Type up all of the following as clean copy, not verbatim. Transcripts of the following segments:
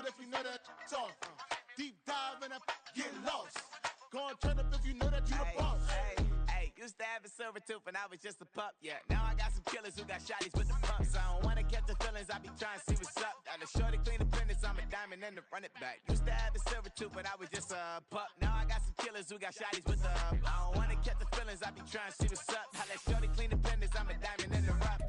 if you know that it's off. Deep dive and get lost. Go and turn up if you know that you the boss. Hey, used to have a silver tooth and I was just a pup, yeah. Now I got some killers who got shotties with the pumps. I don't wanna catch the feelings, I be trying to see what's up. Got a shorty clean the business, I'm a diamond and to run it back. Used to have a silver tooth, but I was just a pup. Now I got some killers who got shotties with the I don't wanna catch the feelings, I be trying to see what's up. I let shorty clean the business, I'm a diamond in the rough.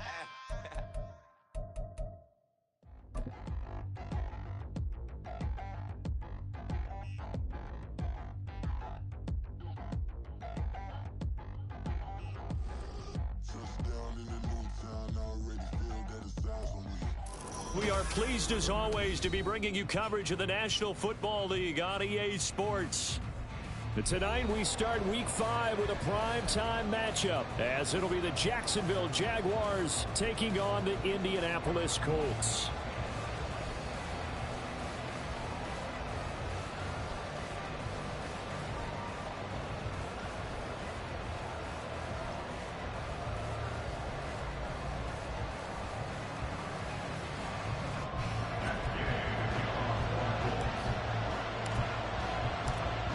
We are pleased as always to be bringing you coverage of the National Football League on EA Sports. But tonight we start Week 5 with a primetime matchup, as it'll be the Jacksonville Jaguars taking on the Indianapolis Colts.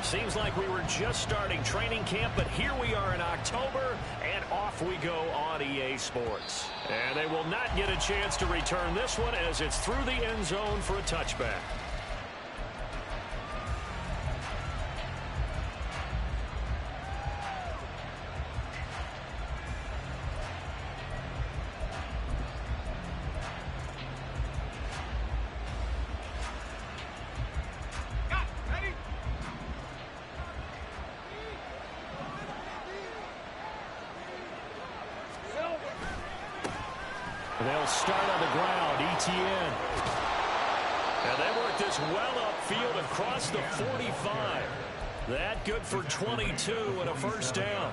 Seems like we were just starting training camp, but here we are in October, and off we go on EA Sports. And they will not get a chance to return this one as it's through the end zone for a touchback. They'll start on the ground, ETN. And they work this well upfield across the 45. That good for 22 and a first down.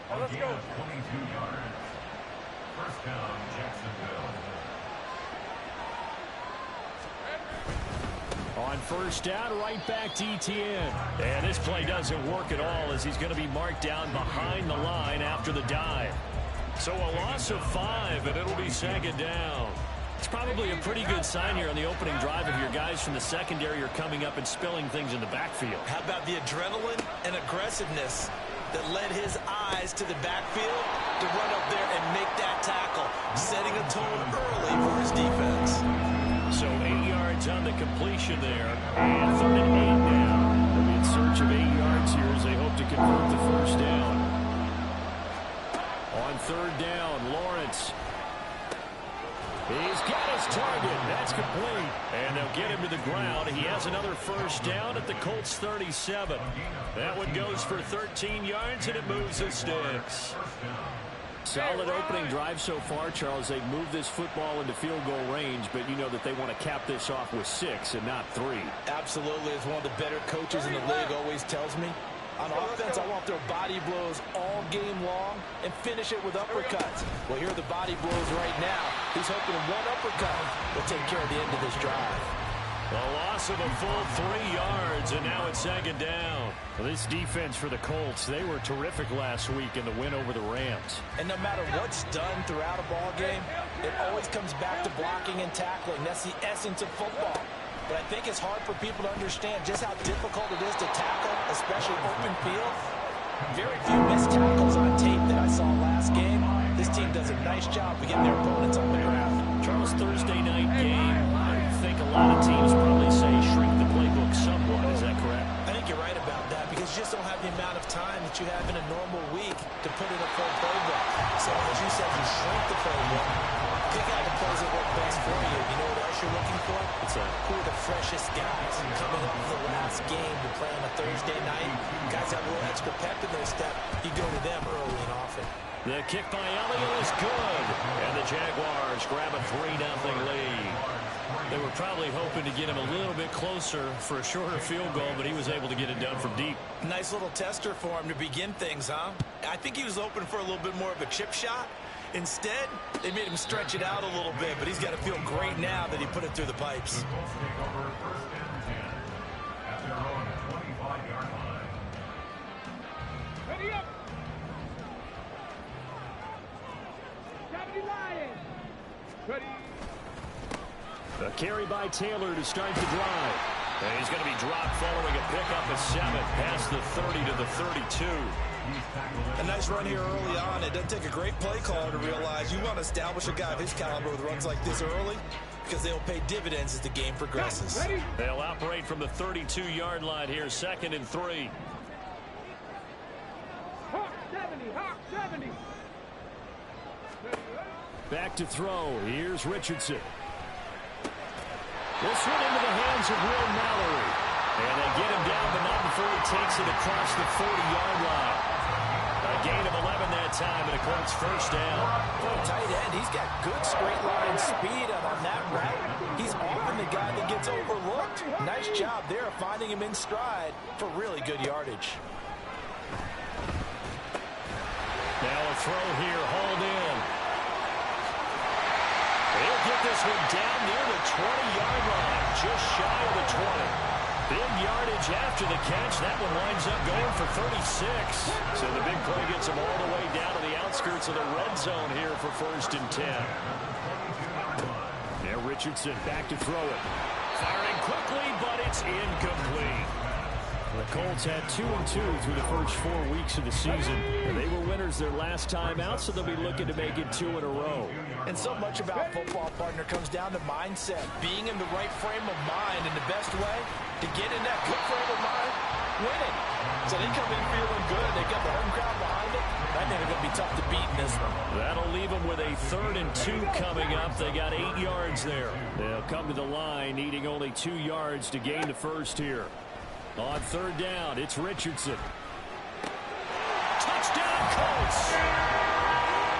Let's go. 22 yards. First down, Jacksonville. On first down, right back to ETN. And this play doesn't work at all as he's going to be marked down behind the line after the dive. So a loss of 5, and it'll be second down. It's probably a pretty good sign here on the opening drive if your guys from the secondary are coming up and spilling things in the backfield. How about the adrenaline and aggressiveness that led his eyes to the backfield to run up there and make that tackle, setting a tone early for his defense. So 8 yards on the completion there, and 3rd and 8 now. They'll be in search of 8 yards here as they hope to convert the first down. On 3rd down, Lawrence. He's got his target. That's complete. And they'll get him to the ground. He has another first down at the Colts 37. That one goes for 13 yards, and it moves the sticks. Solid opening drive so far, Charles. They've moved this football into field goal range, but you know that they want to cap this off with 6 and not 3. Absolutely. As one of the better coaches in the league always tells me, on offense, I want their body blows all game long and finish it with uppercuts. Well, here are the body blows right now. He's hoping one uppercut will take care of the end of this drive. A loss of a full 3 yards, and now it's second down. Well, this defense for the Colts, they were terrific last week in the win over the Rams. And no matter what's done throughout a ball game, it always comes back to blocking and tackling. That's the essence of football. But I think it's hard for people to understand just how difficult it is to tackle, especially open field. Very few missed tackles on tape that I saw last game. This team does a nice job of getting their opponents on the ground. Charles, Thursday night game, I think a lot of teams probably say shrink the playbook somewhat. Is that correct? I think you're right about that because you just don't have the amount of time that you have in a normal week to put in a full playbook. So as you said, you shrink the playbook. Pick out the plays that work best for you. You know what else you're looking for? Who are the freshest guys coming up in the last game to play on a Thursday night? Guys have a little extra pep in their step. You go to them early and often. The kick by Elliott is good. And the Jaguars grab a 3-0 lead. They were probably hoping to get him a little bit closer for a shorter field goal, but he was able to get it done from deep. Nice little tester for him to begin things, huh? I think he was hoping for a little bit more of a chip shot. Instead, they made him stretch it out a little bit, but he's got to feel great now that he put it through the pipes. Ready up! Ready! A carry by Taylor to start the drive. And he's going to be dropped following a pickup of 7 past the 30 to the 32. A nice run here early on. It doesn't take a great play caller to realize you want to establish a guy of his caliber with runs like this early because they'll pay dividends as the game progresses. They'll operate from the 32-yard line here, 2nd and 3. Hawk 70. Back to throw. Here's Richardson. This one into the hands of Will Mallory. And they get him down, but not before he takes it across the 40-yard line. A gain of 11 that time, and a Colts first down. For a tight end, he's got good straight line speed, and on that route, he's often the guy that gets overlooked. Nice job there of finding him in stride for really good yardage. Now a throw here, hauled in. He'll get this one down near the 20-yard line, just shy of the 20. Big yardage after the catch. That one winds up going for 36. So the big play gets him all the way down to the outskirts of the red zone here for 1st and 10. Now Richardson back to throw it. Firing quickly, but it's incomplete. The Colts had 2-2 through the first 4 weeks of the season. And they were winners their last time out, so they'll be looking to make it 2 in a row. And so much about football, partner, comes down to mindset. Being in the right frame of mind, and the best way to get in that good frame of mind, winning. So they come in feeling good. They got the home crowd behind it. I think they're going to be tough to beat in this one. That'll leave them with a 3rd and 2 coming up. They got 8 yards there. They'll come to the line, needing only 2 yards to gain the first here. On 3rd down, it's Richardson. Touchdown, Colts!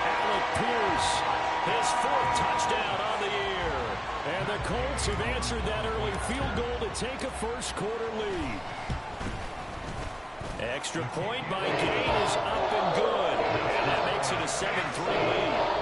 Alec Pierce, his 4th touchdown on the year. And the Colts have answered that early field goal to take a first-quarter lead. Extra point by Gay is up and good. And that makes it a 7-3 lead.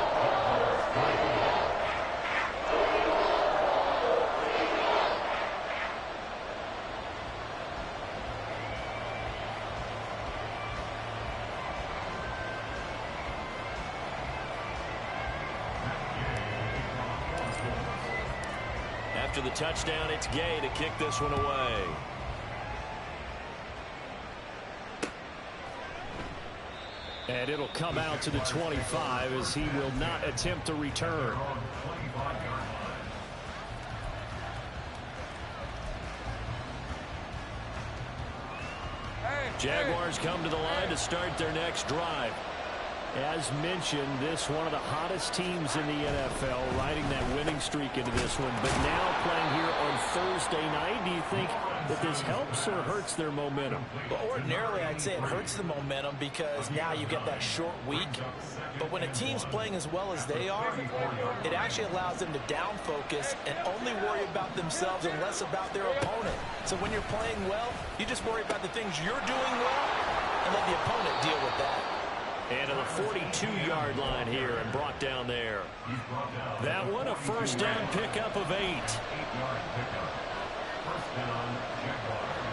After the touchdown, it's Gay to kick this one away. And it'll come out to the 25 as he will not attempt to return. Jaguars come to the line to start their next drive. As mentioned, this one of the hottest teams in the NFL, riding that winning streak into this one, but now playing here on Thursday night. Do you think that this helps or hurts their momentum? Well, ordinarily, I'd say it hurts the momentum because now you get that short week. But when a team's playing as well as they are, it actually allows them to down focus and only worry about themselves and less about their opponent. So when you're playing well, you just worry about the things you're doing well and let the opponent deal with that. And to the 42-yard line here and brought down there. That one, a first down pickup of 8. 8-yard pickup. First down, Jaguars.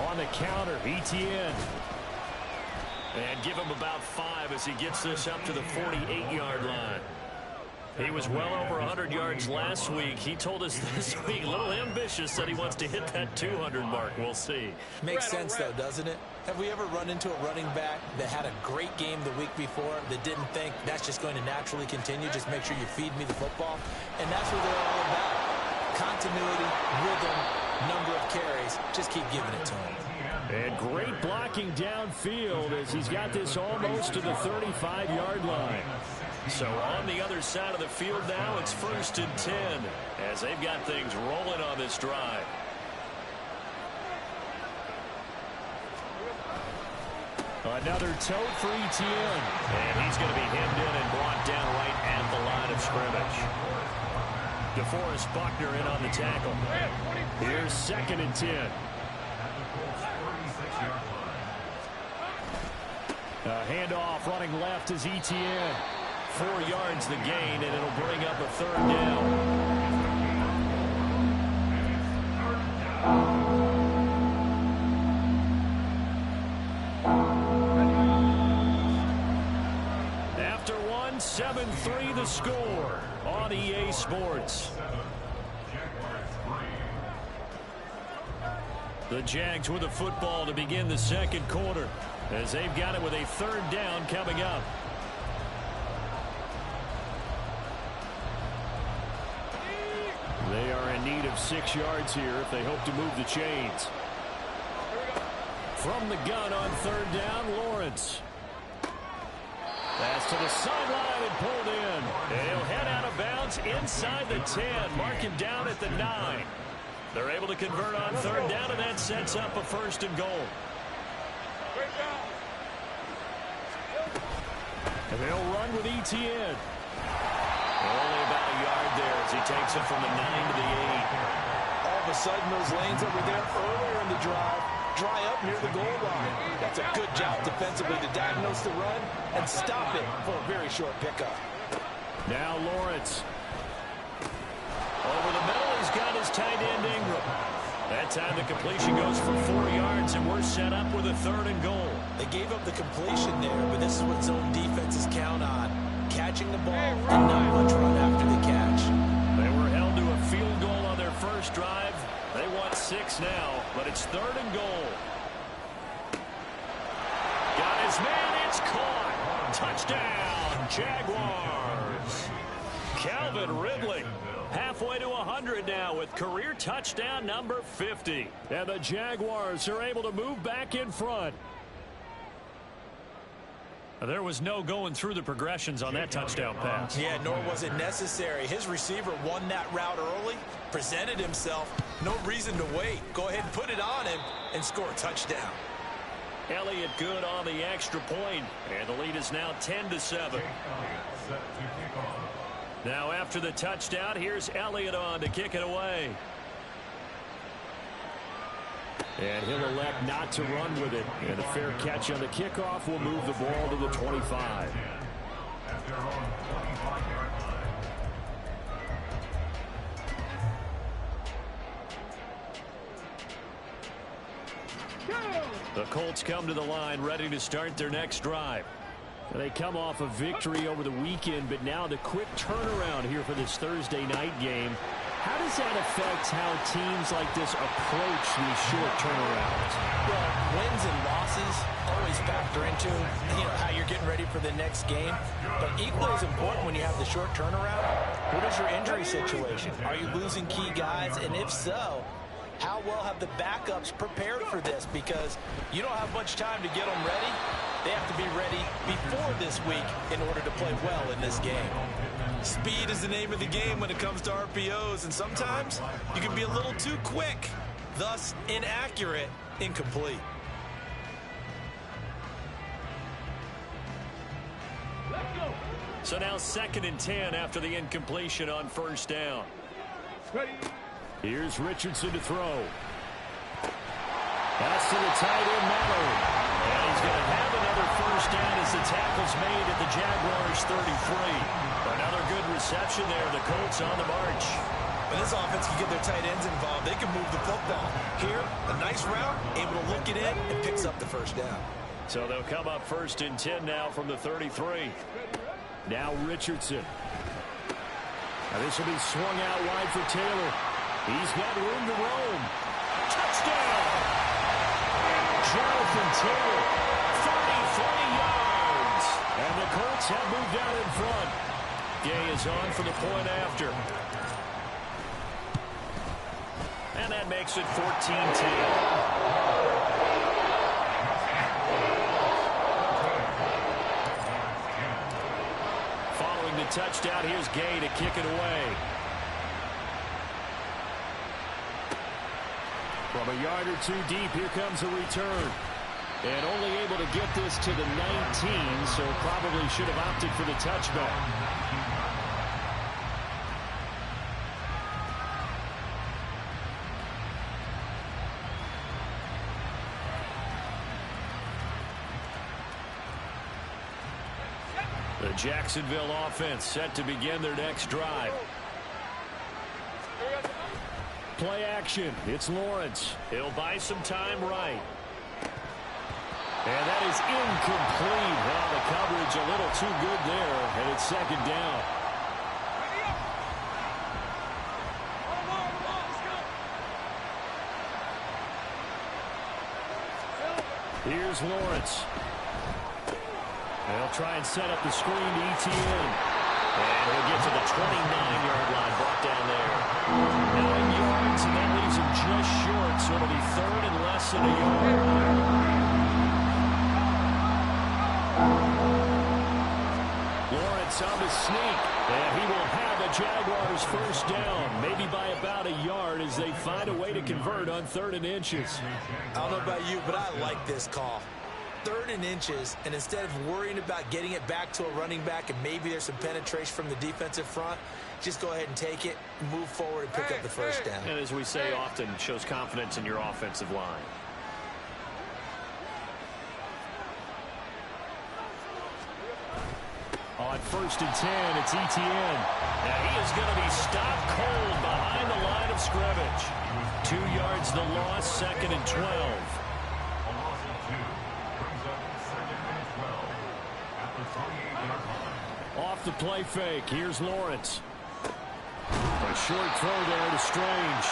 On the counter, Etienne. And give him about 5 as he gets this up to the 48-yard line. He was well over 100 yards last week. He told us this week, a little ambitious, that he wants to hit that 200 mark. We'll see. Makes sense, though, doesn't it? Have we ever run into a running back that had a great game the week before that didn't think that's just going to naturally continue? Just make sure you feed me the football. And that's what they're all about. Continuity, rhythm, number of carries. Just keep giving it to him. And great blocking downfield as he's got this almost to the 35-yard line. So on the other side of the field now, it's 1st and 10 as they've got things rolling on this drive. Another tote for Etienne. And he's going to be hemmed in and brought down right at the line of scrimmage. DeForest Buckner in on the tackle. Here's 2nd and 10. A handoff running left is Etienne. 4 yards the gain, and it'll bring up a 3rd down. After one, 7-3 the score on EA Sports. The Jags with the football to begin the second quarter as they've got it with a third down coming up. They are in need of 6 yards here if they hope to move the chains. From the gun on third down, Lawrence. Pass to the sideline and pulled in. And he'll head out of bounds inside the 10. Mark him down at the 9. They're able to convert on third down, and that sets up a first and goal. And they'll run with ETN. Only about a yard there as he takes it from the 9 to the 8. All of a sudden, those lanes that were there earlier in the drive dry up near the goal line. That's a good job defensively to diagnose the run and stop it for a very short pickup. Now Lawrence. Over the middle, he's got his tight end Ingram. That time the completion goes for 4 yards, and we're set up with a third and goal. They gave up the completion there, but this is what zone defenses count on. Catching the ball and not much run after the catch. They were held to a field goal on their first drive. They want 6 now, but it's third and goal. Got his man, it's caught. Touchdown, Jaguars. Calvin Ridley. Halfway to 100 now with career touchdown number 50. And the Jaguars are able to move back in front. There was no going through the progressions on that touchdown pass. Yeah, nor was it necessary. His receiver won that route early, presented himself. No reason to wait. Go ahead and put it on him and score a touchdown. Elliott good on the extra point, and the lead is now 10-7. Now after the touchdown, here's Elliott on to kick it away. And he'll elect not to run with it. And a fair catch on the kickoff will move the ball to the 25. The Colts come to the line ready to start their next drive. They come off a victory over the weekend, but now the quick turnaround here for this Thursday night game. How does that affect how teams like this approach these short turnarounds? Well, wins and losses always factor into how you're getting ready for the next game. But equally as important when you have the short turnaround, what is your injury situation? Are you losing key guys? And if so, how well have the backups prepared for this? Because you don't have much time to get them ready. They have to be ready before this week in order to play well in this game. Speed is the name of the game when it comes to RPOs, and sometimes you can be a little too quick, thus inaccurate, incomplete. So now 2nd and 10 after the incompletion on first down. Here's Richardson to throw. That's to the tight end, Mallory. And he's going to have another first down as the tackle's made at the Jaguars 33. Another good reception there. The Colts on the march. When this offense can get their tight ends involved, they can move the football. Here, a nice route, able to look it in, and picks up the first down. So they'll come up 1st and 10 now from the 33. Now Richardson. Now this will be swung out wide for Taylor. He's got room to roam. Touchdown! Jonathan Taylor, 33 yards. And the Colts have moved out in front. Gay is on for the point after. And that makes it 14-10. Following the touchdown, here's Gay to kick it away. From a yard or two deep, here comes a return. And only able to get this to the 19, so probably should have opted for the touchback. The Jacksonville offense set to begin their next drive. Play action. It's Lawrence. He'll buy some time right. And that is incomplete. Well, the coverage a little too good there, and it's second down. Here's Lawrence. They'll try and set up the screen to ETN. And he'll get to the 29-yard line, brought down there. 9 yards, and that leaves him just short, so it'll be third and less than a yard. Lawrence on the sneak, and he will have the Jaguars first down, maybe by about a yard as they find a way to convert on 3rd and inches. I don't know about you, but I like this call. 3rd and inches, and instead of worrying about getting it back to a running back and maybe there's some penetration from the defensive front, just go ahead and take it, move forward, and pick up the first down. And as we say often, shows confidence in your offensive line. On 1st and 10, it's ETN. Now he is going to be stopped cold behind the line of scrimmage. 2 yards the loss, 2nd and 12. Off the play fake, here's Lawrence. A short throw there to Strange.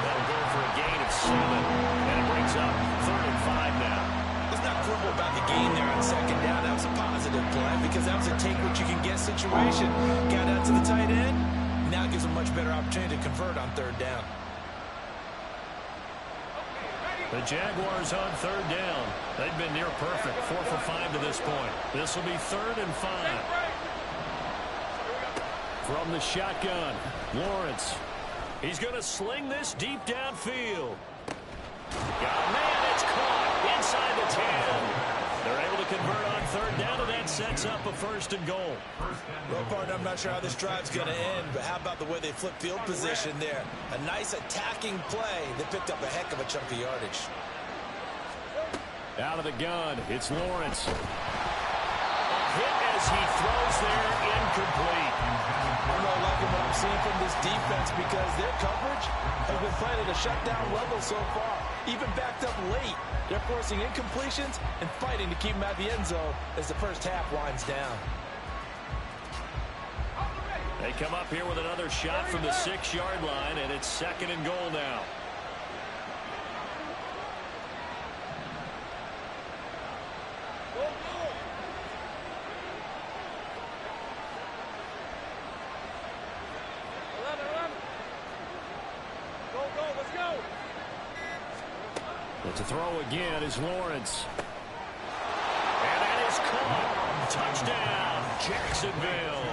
That'll go for a gain of 7. And it brings up 3rd and 5 now. Let's not grumble about the gain there on 2nd down. That was a positive play because that was a take-what-you-can-get situation. Got out to the tight end. Now it gives a much better opportunity to convert on 3rd down. The Jaguars on 3rd down. They've been near perfect, 4 for 5 to this point. This will be 3rd and 5. From the shotgun, Lawrence. He's going to sling this deep downfield. Oh, man, it's caught inside the 10. They're able to convert on 3rd down, and that sets up a 1st and goal. Well, partner, I'm not sure how this drive's going to end, but how about the way they flip field position there? A nice attacking play that picked up a heck of a chunk of yardage. Out of the gun, it's Lawrence. A hit as he throws there, incomplete. I'm not liking what I'm seeing from this defense because their coverage has been playing at a shutdown level so far. Even backed up late, they're forcing incompletions and fighting to keep them out of the end zone as the first half winds down. They come up here with another shot from the 6-yard line, and it's 2nd and goal now. But to throw again is Lawrence. And that is caught. Touchdown, Jacksonville.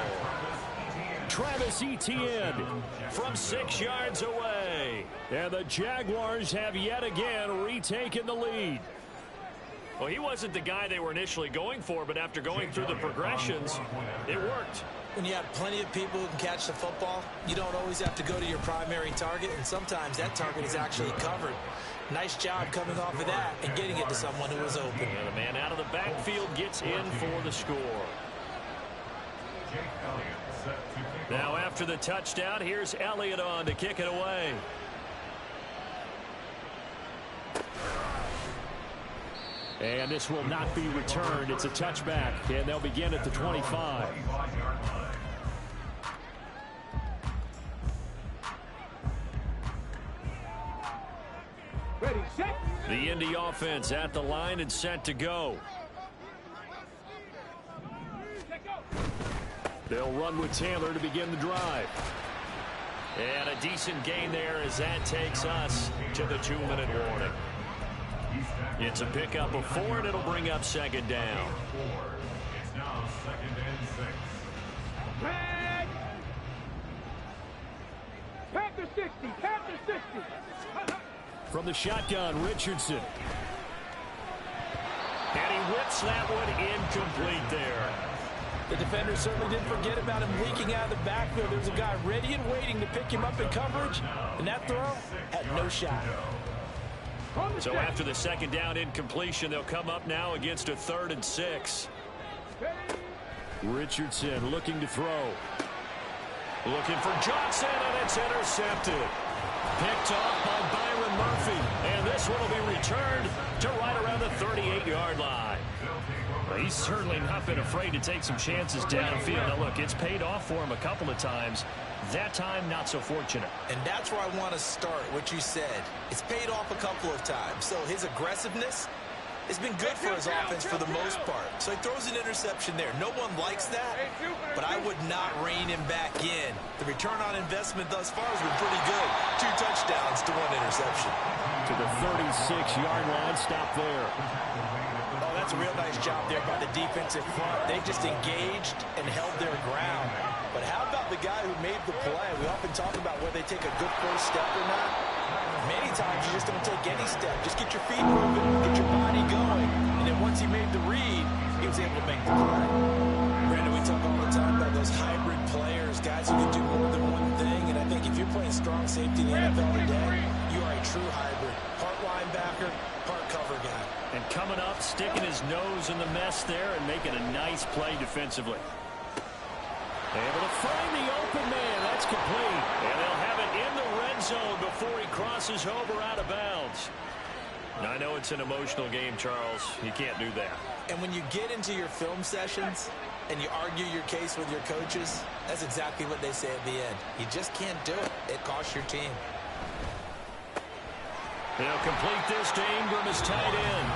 Travis Etienne from 6 yards away. And the Jaguars have yet again retaken the lead. Well, he wasn't the guy they were initially going for, but after going through the progressions, it worked. When you have plenty of people who can catch the football, you don't always have to go to your primary target, and sometimes that target is actually covered. Nice job coming off of that and getting it to someone who was open. And the man out of the backfield gets in for the score. Now after the touchdown, here's Elliott on to kick it away. And this will not be returned. It's a touchback, and they'll begin at the 25. Ready, set. The Indy offense at the line and set to go. They'll run with Taylor to begin the drive. And a decent gain there as that takes us to the 2-minute warning. It's a pickup of 4, and it'll bring up 2nd down. It's now 2nd and 6. Red. Panther 60. Panther 60. From the shotgun, Richardson. And he whips that one incomplete there. The defender certainly didn't forget about him leaking out of the backfield. There was a guy ready and waiting to pick him up in coverage, and that throw had no shot. So after the 2nd down incompletion, they'll come up now against a 3rd and 6. Richardson looking to throw. Looking for Johnson, and it's intercepted. Picked off by Byron Murphy. And this one will be returned to right around the 38-yard line. Well, he's certainly not been afraid to take some chances downfield. Now, look, it's paid off for him a couple of times. That time, not so fortunate. And that's where I want to start, what you said. It's paid off a couple of times. So his aggressiveness has been good for his offense for the most part. So he throws an interception there. No one likes that, but I would not rein him back in. The return on investment thus far has been pretty good. 2 touchdowns to 1 interception. To the 36-yard line, stop there. Oh, that's a real nice job there by the defensive front. They just engaged and held their ground. But how about the guy who made the play? We often talk about whether they take a good first step or not. Many times you just don't take any step. Just get your feet moving, get your body going. And then once he made the read, he was able to make the play. Brandon, we talk all the time about those hybrid players, guys who can do more than one thing. And I think if you're playing strong safety in the NFL today, you are a true hybrid. Part linebacker, part cover guy. And coming up, sticking his nose in the mess there and making a nice play defensively. Able to find the open man. That's complete. And they'll have it in the red zone before he crosses over out of bounds. Now, I know it's an emotional game, Charles. You can't do that. And when you get into your film sessions and you argue your case with your coaches, that's exactly what they say at the end. You just can't do it. It costs your team. They'll complete this to Ingram as tight end.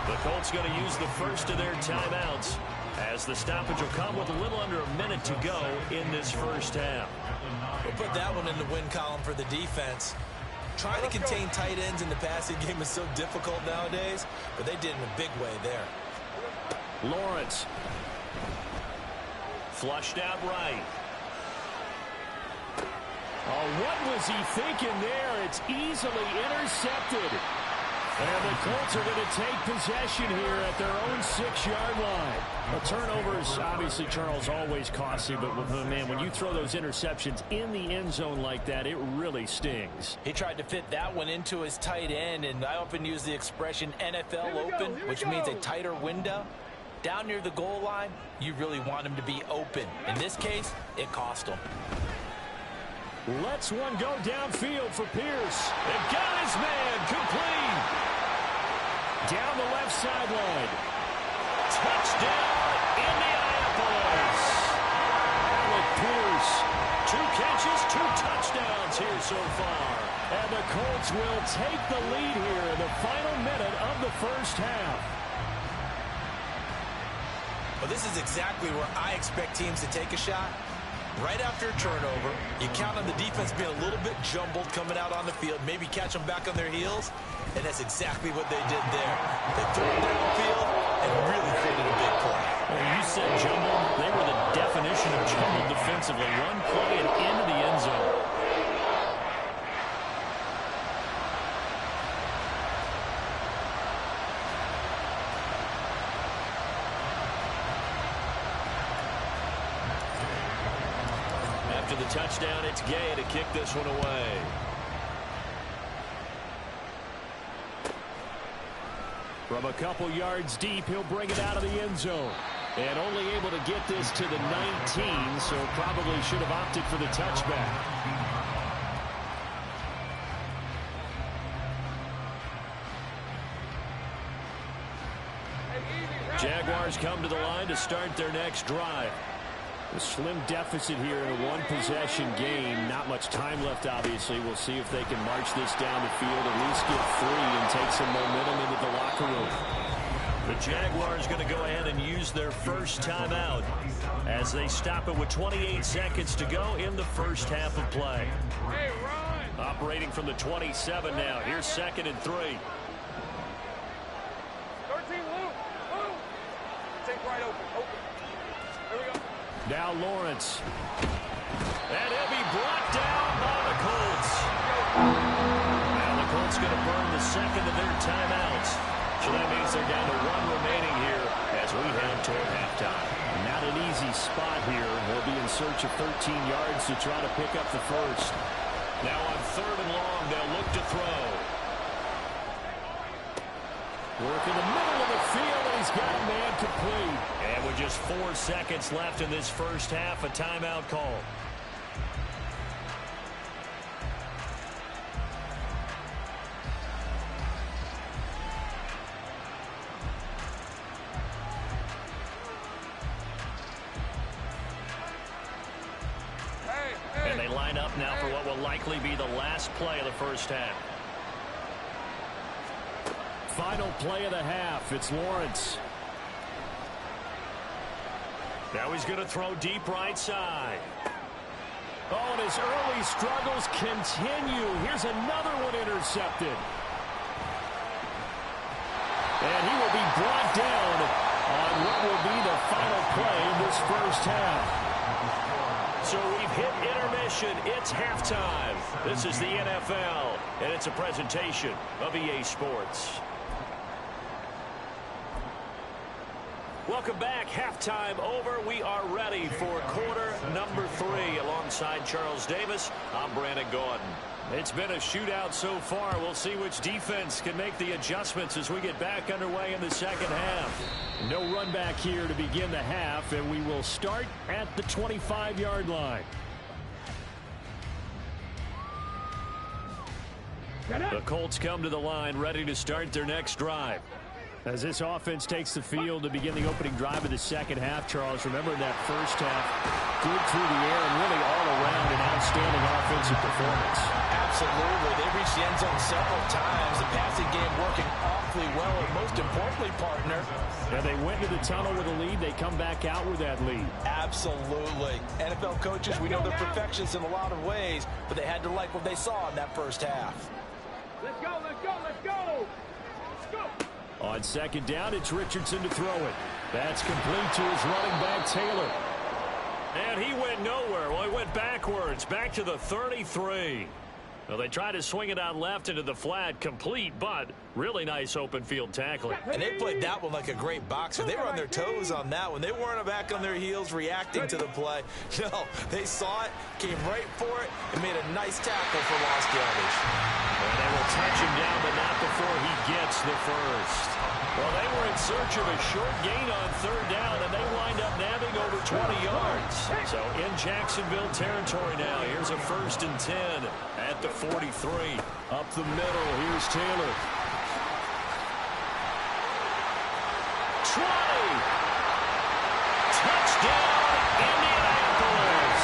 The Colts going to use the first of their timeouts, as the stoppage will come with a little under a minute to go in this first half. We'll put that one in the win column for the defense. Trying to contain tight ends in the passing game is so difficult nowadays, but they did in a big way there. Lawrence. Flushed out right. Oh, what was he thinking there? It's easily intercepted. And the Colts are going to take possession here at their own 6-yard line. A turnover is obviously, Charles, always costly, but man, when you throw those interceptions in the end zone like that, it really stings. He tried to fit that one into his tight end, and I often use the expression NFL open, which means a tighter window. Down near the goal line, you really want him to be open. In this case, it cost him. Lets one go downfield for Pierce. They've got his man complete. Down the left sideline. Touchdown, Indianapolis. Alec Pierce. 2 catches, 2 touchdowns here so far. And the Colts will take the lead here in the final minute of the first half. Well, this is exactly where I expect teams to take a shot. Right after a turnover, you count on the defense being a little bit jumbled coming out on the field, maybe catch them back on their heels, and that's exactly what they did there. They threw it downfield and really created a big play. Well, you said jumbled. They were the definition of jumbled defensively. One play and into the end zone. After the touchdown, it's Gay to kick this one away. From a couple yards deep, he'll bring it out of the end zone. And only able to get this to the 19, so probably should have opted for the touchback. Jaguars come to the line to start their next drive. A slim deficit here in a one-possession game. Not much time left, obviously. We'll see if they can march this down the field, at least get 3 and take some momentum into the locker room. The Jaguars going to go ahead and use their first timeout as they stop it with 28 seconds to go in the first half of play. Hey, Ron. Operating from the 27 now. Here's 2nd and 3. 13, Luke. Luke. Take right open. Open. Here we go. Now Lawrence. And he'll be brought down by the Colts. Now the Colts going to burn the second of their timeouts. So that means they're down to 1 remaining here as we head toward halftime. Not an easy spot here. They'll be in search of 13 yards to try to pick up the first. Now on 3rd and long, they'll look to throw. Work in the middle of the field, and he's got a man complete. And with just 4 seconds left in this first half, a timeout call. line up now for what will likely be the last play of the first half. Final play of the half. It's Lawrence. Now he's going to throw deep right side. Oh, and his early struggles continue. Here's another one intercepted. And he will be brought down on what will be the final play of this first half. So we've hit intermission. It's halftime. This is the NFL, and it's a presentation of EA Sports. Welcome back. Halftime over. We are ready for quarter number 3. Alongside Charles Davis, I'm Brandon Gordon. It's been a shootout so far. We'll see which defense can make the adjustments as we get back underway in the second half. No run back here to begin the half, and we will start at the 25-yard line. The Colts come to the line ready to start their next drive. As this offense takes the field to begin the opening drive of the second half, Charles, remember in that first half, good through the air and really all around an outstanding offensive performance. Absolutely. They reached the end zone several times. The passing game working awfully well, and most importantly, partner. Yeah, they went to the tunnel with a lead. They come back out with that lead. Absolutely. NFL coaches, we know they're perfectionists in a lot of ways, but they had to like what they saw in that first half. Let's go, let's go, let's go! Let's go! On second down, it's Richardson to throw it. That's complete to his running back, Taylor. And he went nowhere. Well, he went backwards, back to the 33. Well, they tried to swing it out left into the flat, complete, but really nice open field tackling. And they played that one like a great boxer. They were on their toes on that one. They weren't back on their heels reacting to the play. No, they saw it, came right for it, and made a nice tackle for lost yardage. And they will touch him down, but not before he gets the first. Well, they were in search of a short gain on third down, and they wind up nabbing over 20 yards. So in Jacksonville territory now, here's a 1st and 10 at the 43. Up the middle, here's Taylor. 20. Touchdown, Indianapolis.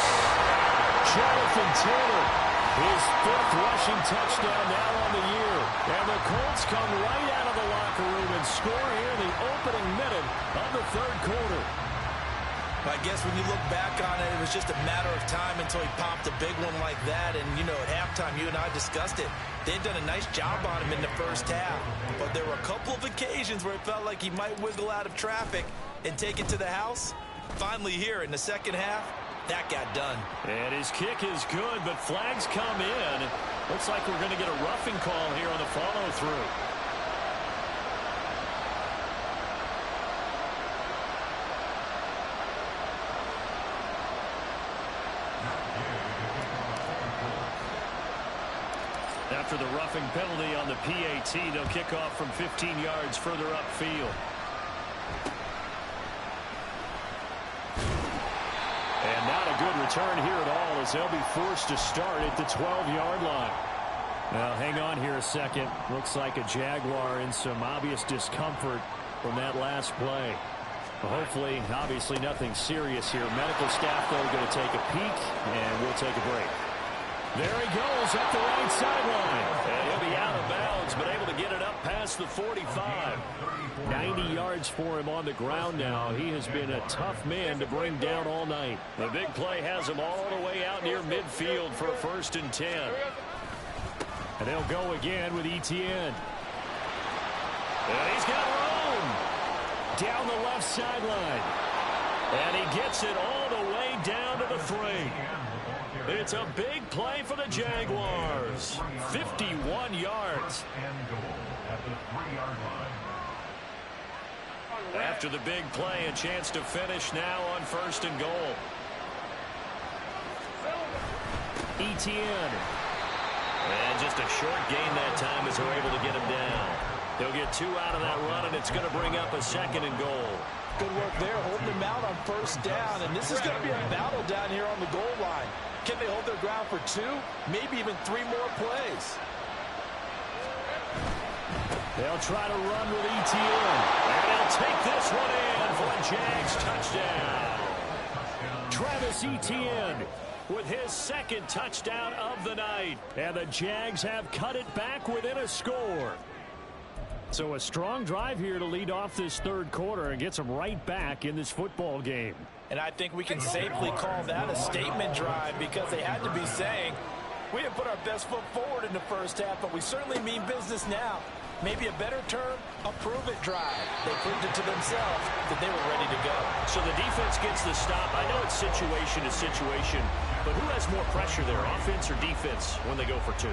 Jonathan Taylor, his 5th rushing touchdown now on the year. And the Colts come right out of the locker room and score here in the opening minute of the 3rd quarter. I guess when you look back on it, it was just a matter of time until he popped a big one like that. And, you know, at halftime, you and I discussed it. They'd done a nice job on him in the first half. But there were a couple of occasions where it felt like he might wiggle out of traffic and take it to the house. Finally here in the second half, that got done. And his kick is good, but flags come in. Looks like we're going to get a roughing call here on the follow-through. After the roughing penalty on the PAT, they'll kick off from 15 yards further upfield. And not a good return here at all as they'll be forced to start at the 12-yard line. Now, hang on here a second. Looks like a Jaguar in some obvious discomfort from that last play. Well, hopefully, obviously, nothing serious here. Medical staff, though, going to take a peek, and we'll take a break. There he goes up the right sideline. And he'll be out of bounds, but able to get it up past the 45. 90 yards for him on the ground now. He has been a tough man to bring down all night. The big play has him all the way out near midfield for a 1st and 10. And they'll go again with Etienne. And he's got room down the left sideline. And he gets it all the way down to the 3. It's a big play for the Jaguars. 51 yards. After the big play, a chance to finish now on 1st and goal. Etienne. And just a short gain that time as they're able to get him down. They'll get 2 out of that run, and it's going to bring up a 2nd and goal. Good work there, holding him out on 1st down. And this is going to be a battle down here on the goal line. Can they hold their ground for 2, maybe even 3 more plays? They'll try to run with Etienne. And they'll take this one in for a Jags touchdown. Travis Etienne with his second touchdown of the night. And the Jags have cut it back within a score. So a strong drive here to lead off this third quarter and gets them right back in this football game. And I think we can safely call that a statement drive because they had to be saying, we didn't put our best foot forward in the first half, but we certainly mean business now. Maybe a better term, a prove-it drive. They proved it to themselves that they were ready to go. So the defense gets the stop. I know it's situation to situation, but who has more pressure there, offense or defense, when they go for two?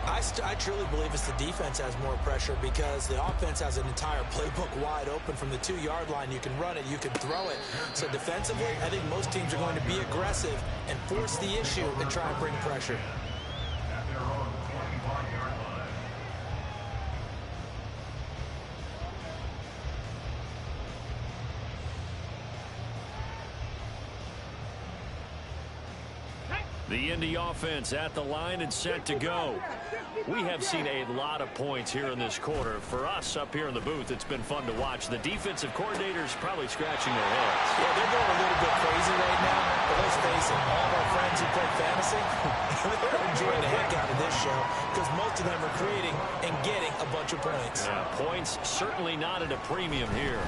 I truly believe it's the defense has more pressure because the offense has an entire playbook wide open from the 2-yard line. You can run it, you can throw it. So defensively, I think most teams are going to be aggressive and force the issue and try and bring pressure. The Indy offense at the line and set to go. We have seen a lot of points here in this quarter. For us up here in the booth, it's been fun to watch. The defensive coordinators probably scratching their heads. Yeah, they're going a little bit crazy right now. But let's face it, all of our friends who play fantasy, they're enjoying the heck out of this show because most of them are creating and getting a bunch of points. Yeah, points certainly not at a premium here.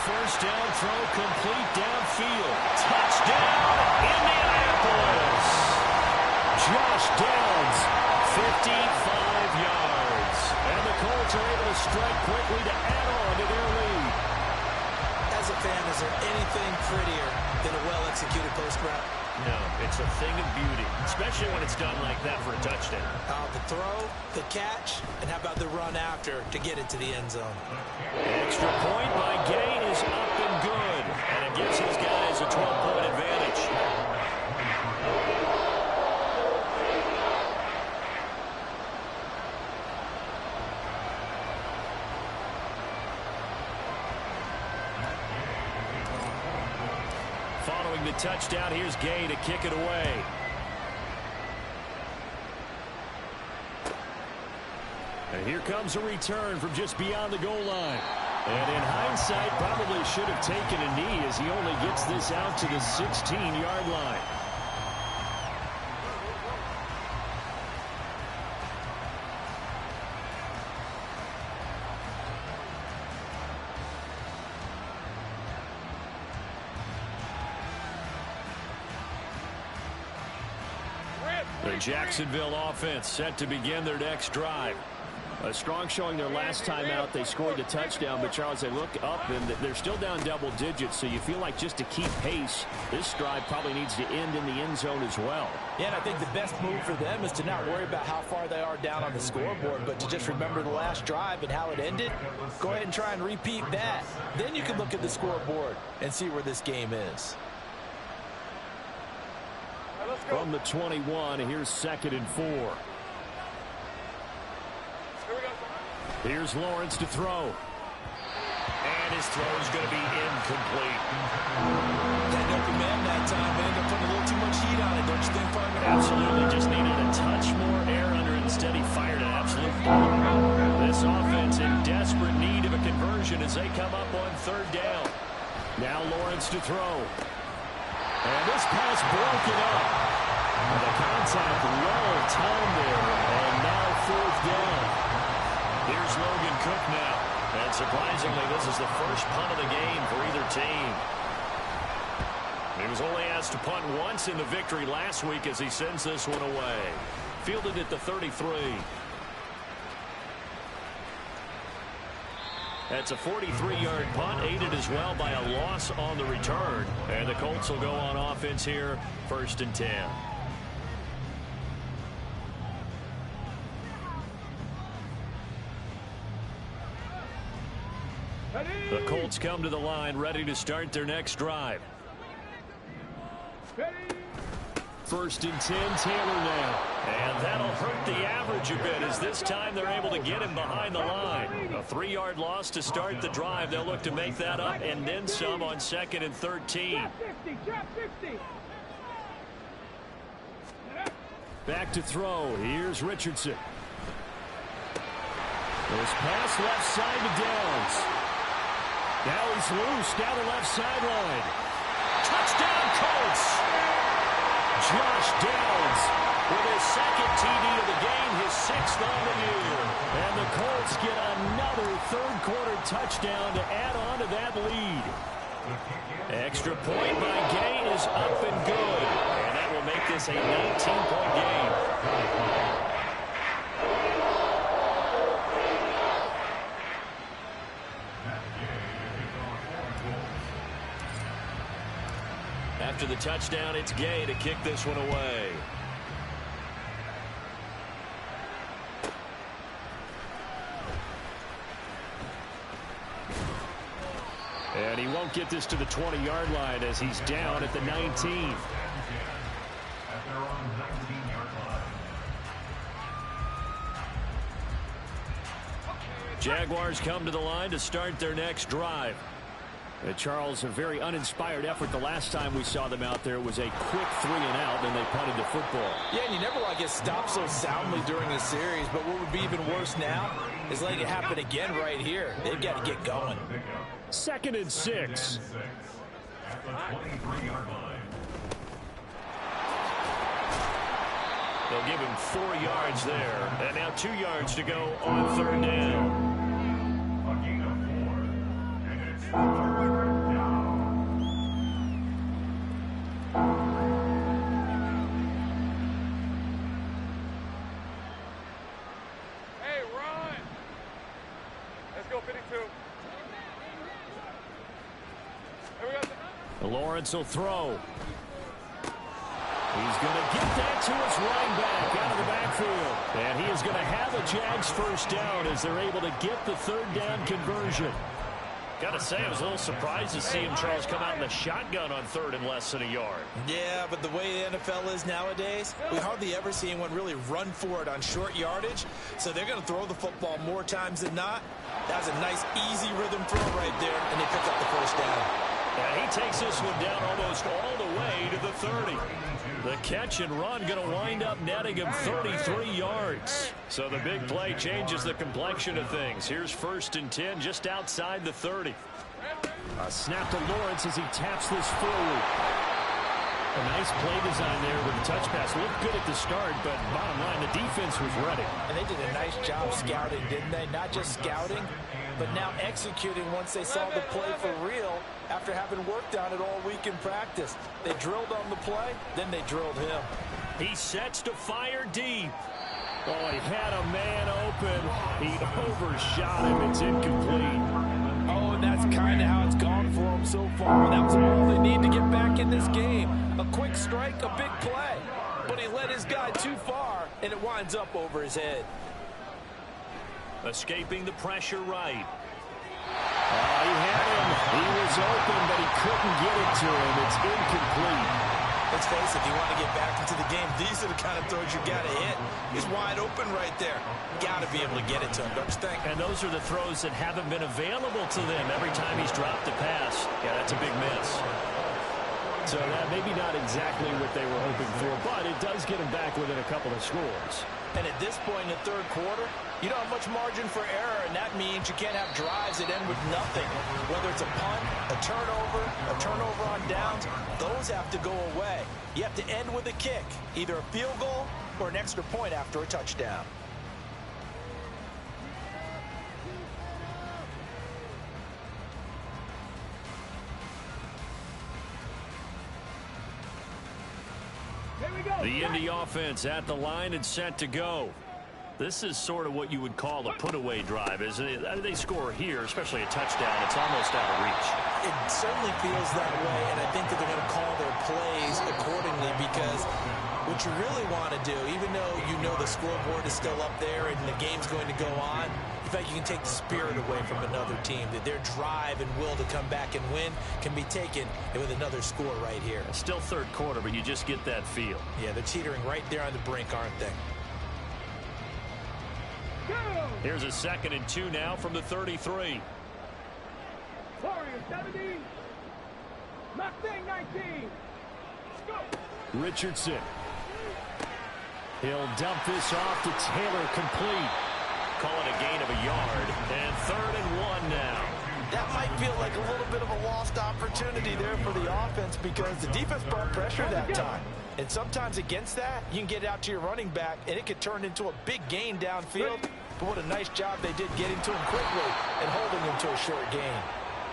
First down throw complete downfield. Touchdown, Indianapolis. Josh Downs, 55 yards. And the Colts are able to strike quickly to add on to their lead. As a fan, is there anything prettier than a well-executed post route? No, it's a thing of beauty, especially when it's done like that for a touchdown. The throw, the catch, and how about the run after to get it to the end zone? Extra point by Gay is up and good, and it gives his guys a 12-point advantage. Following the touchdown, here's Gay to kick it away. And here comes a return from just beyond the goal line. And in hindsight, probably should have taken a knee as he only gets this out to the 16-yard line. The Jacksonville offense set to begin their next drive. A strong showing their last time out. They scored the touchdown, but Charles, they look up and they're still down double digits, so you feel like just to keep pace, this drive probably needs to end in the end zone as well. Yeah, and I think the best move for them is to not worry about how far they are down on the scoreboard, but to just remember the last drive and how it ended. Go ahead and try and repeat that. Then you can look at the scoreboard and see where this game is. From the 21, here's 2nd and 4. Here's Lawrence to throw. And his throw is going to be incomplete. That open man that time, man, they're putting a little too much heat on it, don't you think, partner? Absolutely. Just needed a touch more air under it. Instead, he fired an absolute bomb. This offense in desperate need of a conversion as they come up on 3rd down. Now Lawrence to throw. And this pass broken up. The contact well timed there. And now 4th down. Here's Logan Cook now. And surprisingly, this is the first punt of the game for either team. He was only asked to punt once in the victory last week as he sends this one away. Fielded at the 33. That's a 43-yard punt, aided as well by a loss on the return. And the Colts will go on offense here, 1st and 10. The Colts come to the line, ready to start their next drive. 1st and 10, Taylor now. And that'll hurt the average a bit as this time they're able to get him behind the line. A 3-yard loss to start the drive. They'll look to make that up and then some on 2nd and 13. Back to throw. Here's Richardson. This pass left side to Downs. Now he's loose down the left sideline. Touchdown, Colts! Josh Downs with his second TD of the game, his 6th on the year. And the Colts get another third-quarter touchdown to add on to that lead. Extra point by Gay is up and good. And that will make this a 19-point game. After the touchdown, it's Gay to kick this one away. And he won't get this to the 20-yard line as he's down at the 19. Jaguars come to the line to start their next drive. Charles, a very uninspired effort. The last time we saw them out there was a quick 3-and-out, then they punted the football. Yeah, and you never want to get stopped so soundly during a series, but what would be even worse now is letting it happen again right here. They've got to get going. 2nd and 6. They'll give him 4 yards there, and now 2 yards to go on 3rd down. Hey, run! Let's go, 52. Here we go. Lawrence will throw. He's going to get that to his running back out of the backfield. And he is going to have a Jags first down as they're able to get the 3rd down conversion. Got to say, I was a little surprised to see him, Charles, come out in the shotgun on 3rd and less than a yard. Yeah, but the way the NFL is nowadays, we hardly ever see anyone really run for it on short yardage. So they're going to throw the football more times than not. That's a nice, easy rhythm throw right there, and they pick up the first down. And he takes this one down almost all the way to the 30. The catch and run going to wind up netting him 33 yards. So the big play changes the complexion of things. Here's 1st and 10 just outside the 30. A snap to Lawrence as he taps this forward. A nice play design there with the touch pass. Looked good at the start, but bottom line, the defense was ready. And they did a nice job scouting, didn't they? Not just scouting, but now executing once they saw the play for real after having worked on it all week in practice. They drilled on the play, then they drilled him. He sets to fire deep. Oh, he had a man open. He overshot him. It's incomplete. Oh, and that's kind of how it's gone for him so far. That was all they need to get back in this game. A quick strike, a big play. But he led his guy too far, and it winds up over his head. Escaping the pressure right. He had him. He was open, but he couldn't get it to him. It's incomplete. Let's face it, if you want to get back into the game, these are the kind of throws you got to hit. He's wide open right there. Got to be able to get it to him, don't you think? And those are the throws that haven't been available to them every time he's dropped a pass. Yeah, that's a big miss. So that maybe not exactly what they were hoping for, but it does get him back within a couple of scores. And at this point in the 3rd quarter, you don't have much margin for error, and that means you can't have drives that end with nothing. Whether it's a punt, a turnover on downs, those have to go away. You have to end with a kick, either a field goal or an extra point after a touchdown. The Indy offense at the line and set to go. This is sort of what you would call a put-away drive, isn't it? They score here, especially a touchdown. It's almost out of reach. It certainly feels that way, and I think that they're going to call their plays accordingly because what you really want to do, even though you know the scoreboard is still up there and the game's going to go on, in fact, you can take the spirit away from another team, that their drive and will to come back and win can be taken with another score right here. It's still 3rd quarter, but you just get that feel. Yeah, they're teetering right there on the brink, aren't they? Here's a 2nd and 2 now from the 33. Warriors 17. Mustang 19. Go. Richardson. He'll dump this off to Taylor, complete. Call it a gain of a yard. And 3rd and 1 now. That might feel like a little bit of a lost opportunity there for the offense because the defense brought pressure that time. And sometimes against that, you can get out to your running back, and it could turn into a big gain downfield. But what a nice job they did getting to him quickly and holding him to a short gain.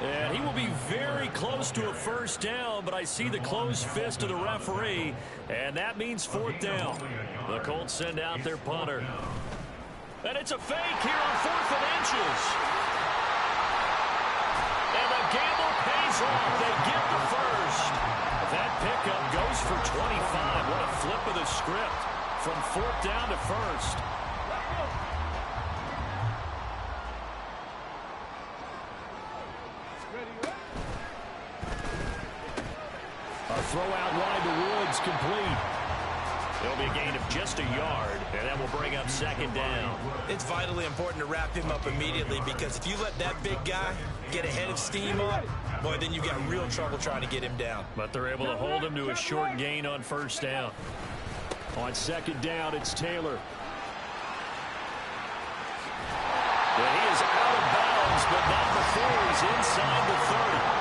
And he will be very close to a first down, but I see the closed fist of the referee, and that means fourth down. The Colts send out their punter. And it's a fake here on 4th and inches. And the gamble pays off. They get the first. That pickup goes for 25. What a flip of the script from 4th down to first. A throw out wide to Woods, complete. It'll be a gain of just a yard, and that will bring up 2nd down. It's vitally important to wrap him up immediately because if you let that big guy get ahead of steam up, boy, then you've got real trouble trying to get him down. But they're able to hold him to a short gain on 1st down. On 2nd down, it's Taylor. Yeah, he is out of bounds, but not before he's inside the 30.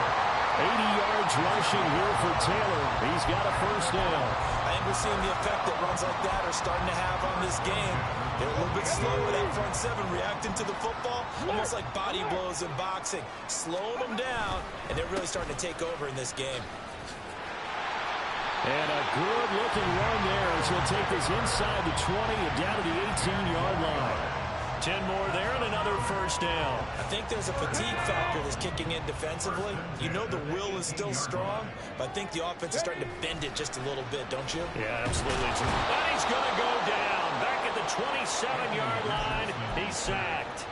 80 yards rushing here for Taylor. He's got a first down. I think we're seeing the effect that runs like that are starting to have on this game. They're a little bit slow with that front seven reacting to the football, almost like body blows in boxing. Slowing them down, and they're really starting to take over in this game. And a good-looking run there as he'll take this inside the 20 and down to the 18-yard line. 10 more there and another first down. I think there's a fatigue factor that's kicking in defensively. You know the will is still strong, but I think the offense is starting to bend it just a little bit, don't you? Yeah, absolutely. And he's going to go down. Back at the 27-yard line, he's sacked.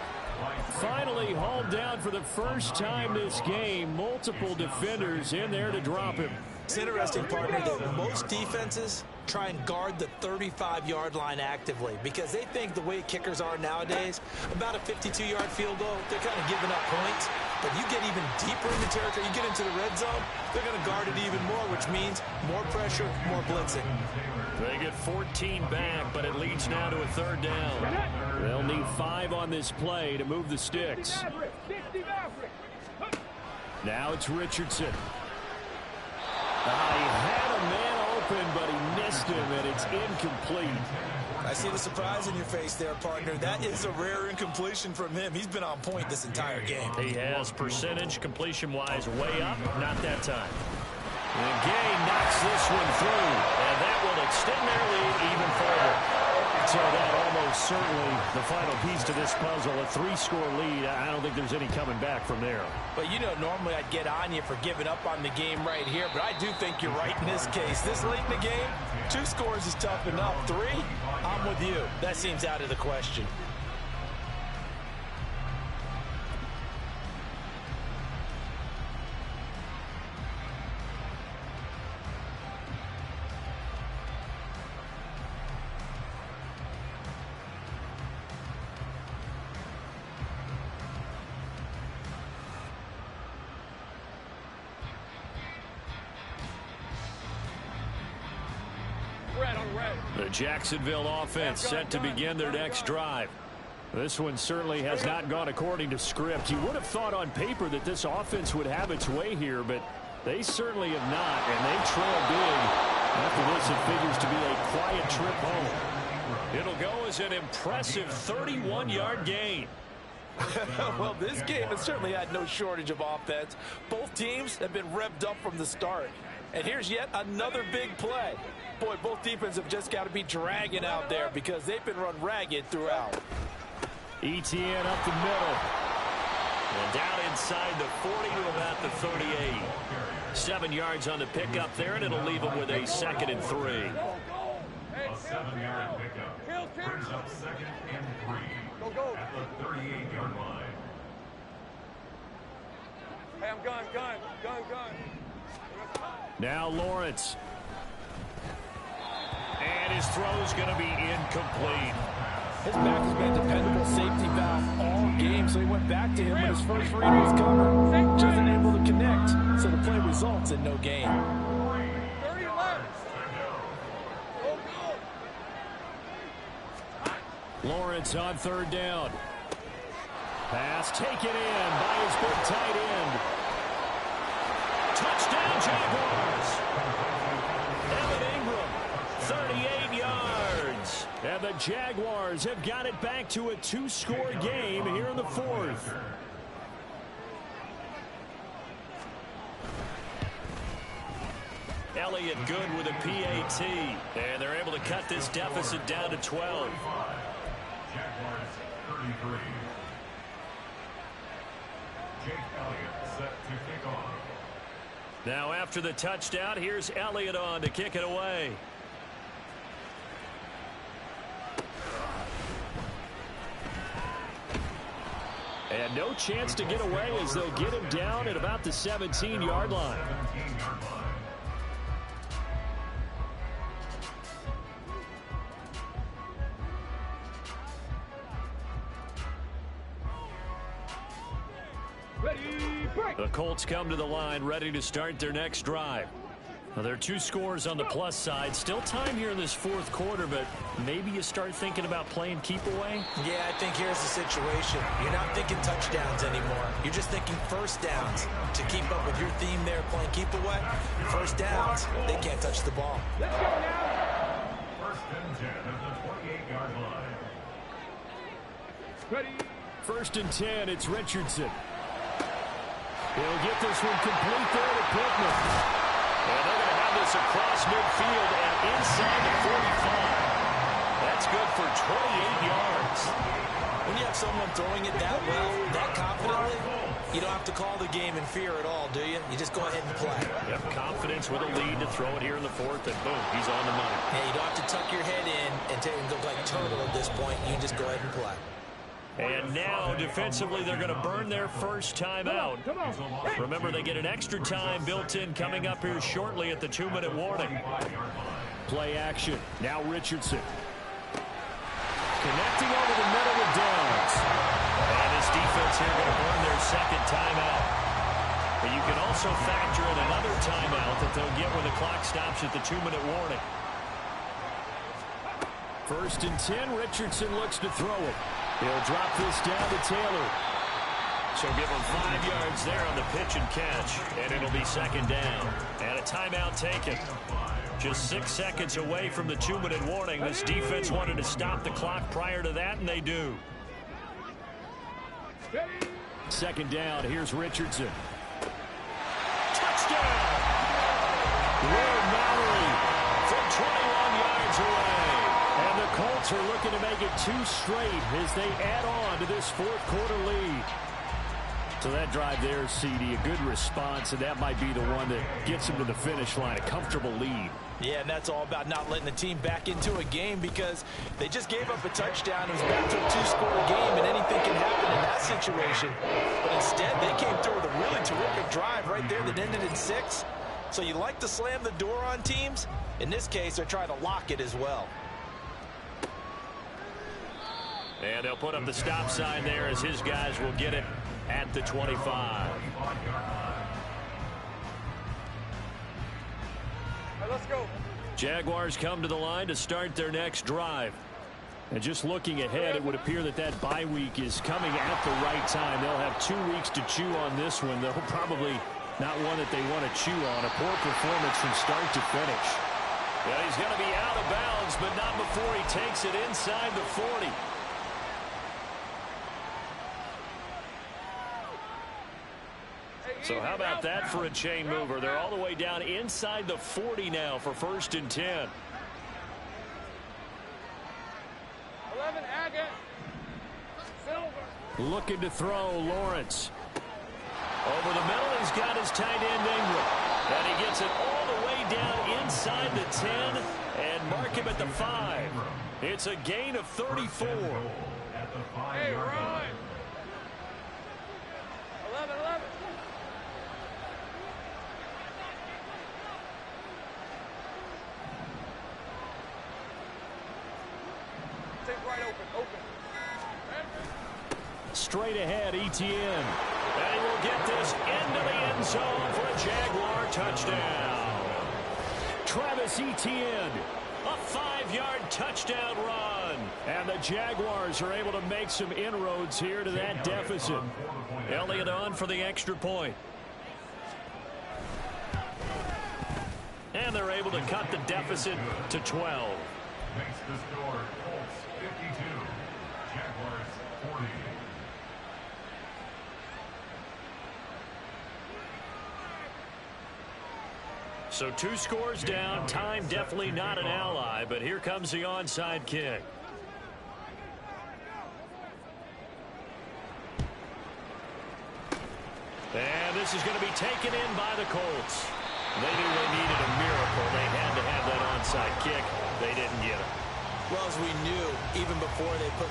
Finally hauled down for the first time this game. Multiple defenders in there to drop him. It's interesting, partner, that most defenses try and guard the 35-yard line actively because they think the way kickers are nowadays, about a 52-yard field goal, they're kind of giving up points. But you get even deeper in the territory, you get into the red zone, they're going to guard it even more, which means more pressure, more blitzing. They get 14 back, but it leads now to a 3rd down. They'll need 5 on this play to move the sticks. Now it's Richardson. He had a man open, but he missed him, and it's incomplete. I see the surprise in your face there, partner. That is a rare incompletion from him. He's been on point this entire game. He has percentage completion-wise way up, not that time. And Gay knocks this one through, and that will extend their lead even further. So that almost certainly the final piece to this puzzle, a 3-score lead. I don't think there's any coming back from there. But, you know, normally I'd get on you for giving up on the game right here, but I do think you're right in this case. This late in the game, 2 scores is tough enough. 3, I'm with you. That seems out of the question. The Jacksonville offense set to begin their next drive. This one certainly has not gone according to script. You would have thought on paper that this offense would have its way here, but they certainly have not, and they trail big. After this, it figures to be a quiet trip home. It'll go as an impressive 31-yard gain. Well, this game has certainly had no shortage of offense. Both teams have been revved up from the start. And here's yet another big play. Boy, both defenses have just got to be dragging out there because they've been run ragged throughout. ETN up the middle. And down inside the 40 to about the 38. 7 yards on the pickup there, and it'll leave them with a 2nd and 3. A 7-yard pickup brings up 2nd and 3 at the 38-yard line. Hey, I'm gun. Now Lawrence. And his throw's going to be incomplete. His back has been a dependable safety valve all game, so he went back to him when his first read was covered. Just unable to connect, so the play results in no gain. 30 left. Lawrence on 3rd down. Pass taken in by his big tight end. Touchdown, Jaguars. Evan Ingram, 38 yards. And the Jaguars have got it back to a 2-score game here in the fourth. Elliott good with a PAT. And they're able to cut this deficit down to 12. Jaguars 33. Jake Elliott set to kick off. Now after the touchdown, here's Elliott on to kick it away. And no chance to get away as they'll get him down at about the 17-yard line. The Colts come to the line ready to start their next drive. Now, there are 2 scores on the plus side. Still time here in this fourth quarter, but maybe you start thinking about playing keep away? Yeah, I think here's the situation. You're not thinking touchdowns anymore. You're just thinking first downs. To keep up with your theme there, playing keep away, first downs, they can't touch the ball. Let's go now. First and 10 at the 28-yard line. Ready. First and 10, it's Richardson. He'll get this one complete there to Pittman. And they're going to have this across midfield and inside the 45. That's good for 28 yards. When you have someone throwing it that well, that confidently, you don't have to call the game in fear at all, do you? You just go ahead and play. You have confidence with a lead to throw it here in the fourth, and boom, he's on the money. Yeah, you don't have to tuck your head in and go like turtle at this point. You just go ahead and play. And now, defensively, they're going to burn their first timeout. Remember, they get an extra time built in coming up here shortly at the 2-minute warning. Play action. Now Richardson. Connecting over the middle with Downs. And this defense here going to burn their second timeout. But you can also factor in another timeout that they'll get when the clock stops at the 2-minute warning. First and 10, Richardson looks to throw it. He'll drop this down to Taylor. So give him 5 yards there on the pitch and catch, and it'll be second down. And a timeout taken. Just 6 seconds away from the 2-minute warning. This defense wanted to stop the clock prior to that, and they do. Second down, here's Richardson. Touchdown! Will Mallory from 21 yards away. And the Colts are looking to make it 2 straight as they add on to this fourth quarter lead. So that drive there, CD, a good response, and that might be the one that gets them to the finish line, a comfortable lead. Yeah, and that's all about not letting the team back into a game because they just gave up a touchdown. It was back to a 2-score game, and anything can happen in that situation. But instead, they came through with a really terrific drive right there that ended in 6. So you like to slam the door on teams. In this case, they're trying to lock it as well. And they'll put up the stop sign there as his guys will get it at the 25. Let's go. Jaguars come to the line to start their next drive. And just looking ahead, it would appear that that bye week is coming at the right time. They'll have 2 weeks to chew on this one, though probably not one that they want to chew on. A poor performance from start to finish. Yeah, he's going to be out of bounds, but not before he takes it inside the 40. So how about that for a chain mover? They're all the way down inside the 40 now for first and 10. 11, Agate. Silver. Looking to throw, Lawrence. Over the middle, he's got his tight end Ingram. And he gets it all the way down inside the 10 and mark him at the 5. It's a gain of 34. Hey, Ron. 11. Take right open. Straight ahead, Etienne. And he will get this into the end zone for a Jaguar touchdown. Travis Etienne A 5-yard touchdown run. And the Jaguars are able to make some inroads here to that deficit. Elliott on for the extra point. And they're able to cut the deficit to 12. Makes the score Colts 52, Jaguars 40. So 2 scores down. Time definitely not an ally, but here comes the onside kick. And this is going to be taken in by the Colts. They knew they needed a miracle. They had to have that onside kick. They didn't get it. Well, as we knew, even before they put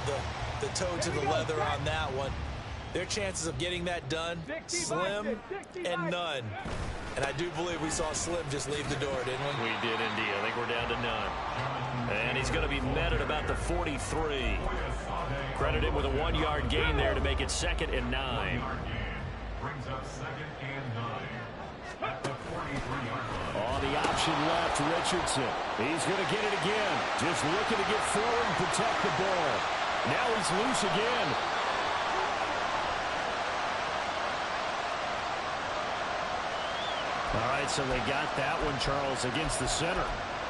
the toe to the leather on that one, their chances of getting that done, slim and none. And I do believe we saw Slim just leave the door, didn't we? We did indeed. I think we're down to none. And he's going to be met at about the 43. Credit him with a 1-yard gain there to make it 2nd and 9. Brings up 2nd and 9. At the 43-yard line. On the option left, Richardson. He's going to get it again. Just looking to get forward and protect the ball. Now he's loose again. All right, so they got that one, Charles, against the center.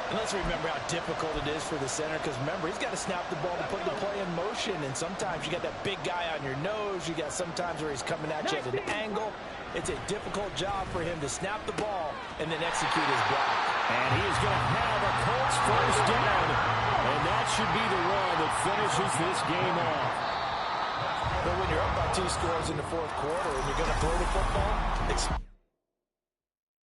And let's remember how difficult it is for the center, because remember, he's got to snap the ball to put the play in motion, and sometimes you got that big guy on your nose. You got sometimes where he's coming at you at an angle. It's a difficult job for him to snap the ball and then execute his block. And he is going to have a Colts first down, and that should be the one that finishes this game off. But when you're up by 2 scores in the 4th quarter and you're going to throw the football, it's